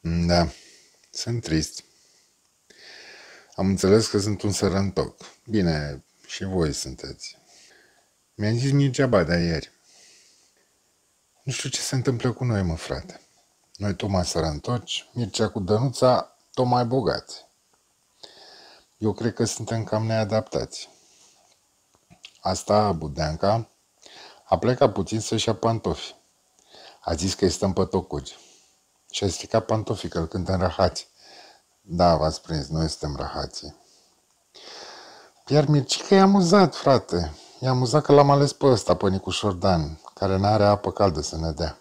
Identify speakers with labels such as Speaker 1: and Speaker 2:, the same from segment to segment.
Speaker 1: Da, sunt trist. Am înțeles că sunt un sărăntoc. Bine, și voi sunteți. Mi-a zis Mircea de ieri. Nu știu ce se întâmplă cu noi, mă, frate. Noi tot mai sărăntoci, Mircea cu Dănuța tot mai bogați. Eu cred că suntem cam neadaptați. Asta, Budeanca, a plecat puțin să-și ia pantofi. A zis că stăm pe tocuri. Și a stricat pantofii, că îl cântă în rahați. Da, v-ați prins, noi suntem rahații. Iar Mircica e amuzat, frate. E amuzat că l-am ales pe ăsta, pe Nicu Șordan, care n-are apă caldă să ne dea.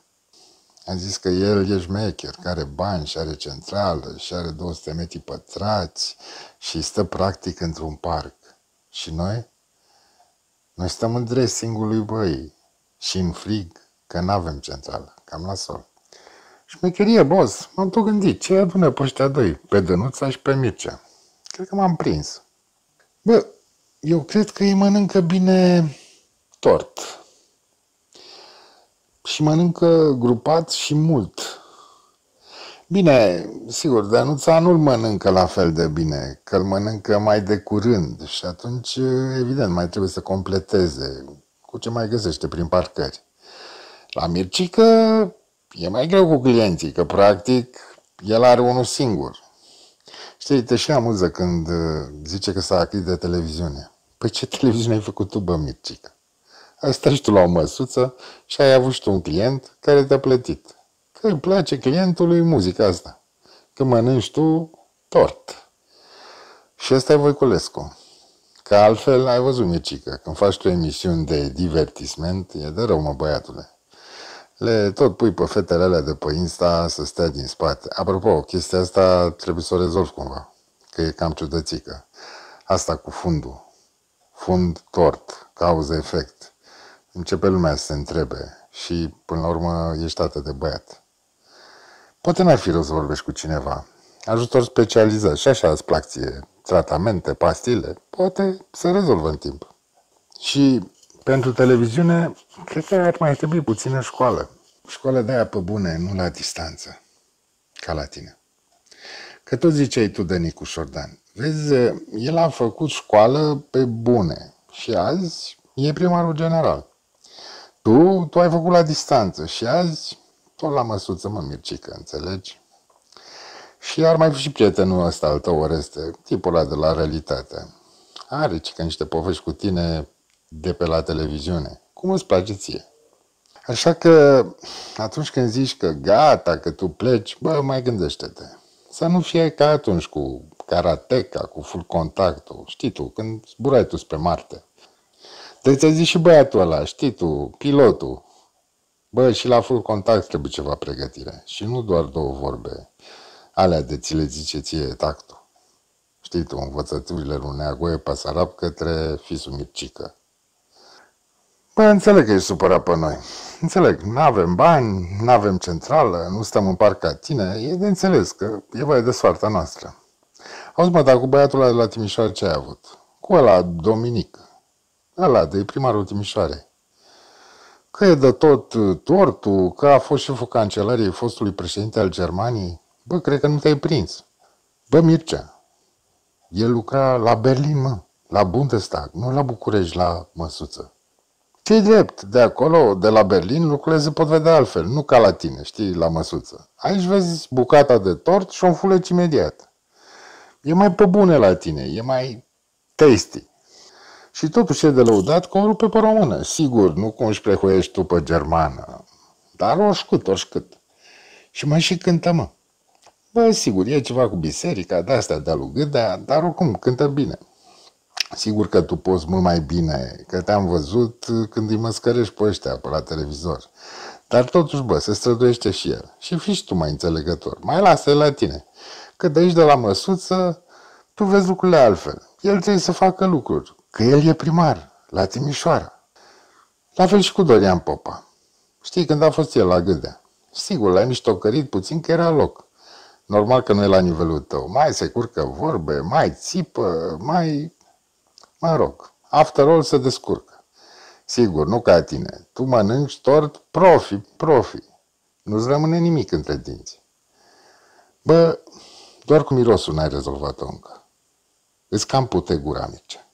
Speaker 1: A zis că el e șmecher, că are bani și are centrală și are 200 metri pătrați și stă practic într-un parc. Și noi? Noi stăm în dressing-ul lui băi și în frig, că n-avem centrală, cam la sol. Șmecherie, boss, m-am tot gândit, ce adună pe ăștia doi, pe Dănuța și pe Mircea? Cred că m-am prins. Bă, eu cred că ei mănâncă bine tort. Și mănâncă grupat și mult. Bine, sigur, Dănuța nu-l mănâncă la fel de bine, că îl mănâncă mai de curând și atunci, evident, mai trebuie să completeze cu ce mai găsește prin parcări. La Mircică e mai greu cu clienții, că practic el are unul singur. Știi, te și amuză când zice că s-a acrit de televiziune. Păi ce televiziune ai făcut tu, bă, Mircică? Ai stat și tu la o măsuță și ai avut și tu un client care te-a plătit. Că îi place clientului muzica asta. Că mănânci tu tort. Și ăsta e Voiculescu. Că altfel ai văzut, Mircică, când faci tu emisiuni de divertisment, e de rău, mă, băiatule. Le tot pui pe fetele alea de pe Insta să stea din spate. Apropo, chestia asta trebuie să o rezolvi cumva, că e cam ciudățică. Asta cu fundul. Fund tort, cauză-efect. Începe lumea să se întrebe și, până la urmă, ești tată de băiat. Poate n-ar fi rău să vorbești cu cineva. Ajutor specializat și așa îți plac ție. Tratamente, pastile, poate să rezolvă în timp. Și pentru televiziune, cred că ar mai trebui puțină școală. Școală de aia pe bune, nu la distanță, ca la tine. Că tot ziceai tu de Nicu Șordan. Vezi, el a făcut școală pe bune și azi e primarul general. Tu ai făcut la distanță și azi tot la măsuță, mă, Mircică, înțelegi? Și ar mai fi și prietenul ăsta al tău, Oreste, tipul ăla de la Realitate. Are cică niște povești cu tine de pe la televiziune. Cum îți place ție? Așa că atunci când zici că gata, că tu pleci, bă, mai gândește-te. Să nu fie ca atunci cu karateca, cu full contactul, știi tu, când zburai tu spre Marte. Deci ți-a zis și băiatul ăla, știi tu, pilotul. Bă, și la full contact trebuie ceva pregătire. Și nu doar două vorbe, alea de ți le zice ție tactul. Știi tu, învățăturile lui Neagoe Pasarab către fisul Mircică. Bă, înțeleg că ești supărat pe noi. Înțeleg, n-avem bani, n-avem centrală, nu stăm în parc ca tine. E de înțeles că e voie de soarta noastră. Auzi, mă, dar cu băiatul ăla de la Timișoara ce ai avut? Cu ăla, Dominic. Ăla, de primarul Timișoarei. Că e de tot tortul, că a fost șeful cancelariei fostului președinte al Germaniei. Bă, cred că nu te-ai prins. Bă, Mircea, el lucra la Berlin, mă, la Bundestag, nu la București, la Măsuță. Ce-i drept, de acolo, de la Berlin, lucrurile se pot vedea altfel, nu ca la tine, știi, la Măsuță. Aici vezi bucata de tort și o înfuleci imediat. E mai pe bune la tine, e mai tasty. Și totuși e de lăudat că o rupe pe română. Sigur, nu cum își prehuiești tu pe germană, dar oricât. Și mai și cântă, mă. Bă, sigur, e ceva cu biserica, de-astea de-a lui Gâdea, dar oricum cântă bine. Sigur că tu poți mult mai bine, că te-am văzut când îi măscărești pe ăștia pe la televizor. Dar totuși, bă, se străduiește și el. Și fii și tu mai înțelegător. Mai lasă-l la tine. Că de aici, de la Măsuță, tu vezi lucrurile altfel. El trebuie să facă lucruri. Că el e primar, la Timișoara. La fel și cu Dorian Popa. Știi, când a fost el la Gâdea. Sigur, l-ai miștocărit puțin că era loc. Normal că nu e la nivelul tău. Mai se curcă vorbe, mai țipă, mai... Mă rog, after all se descurcă. Sigur, nu ca tine. Tu mănânci tort profi. Nu-ți rămâne nimic între dinți. Bă, doar cu mirosul n-ai rezolvat-o încă. Îți cam pute gura, Mircea.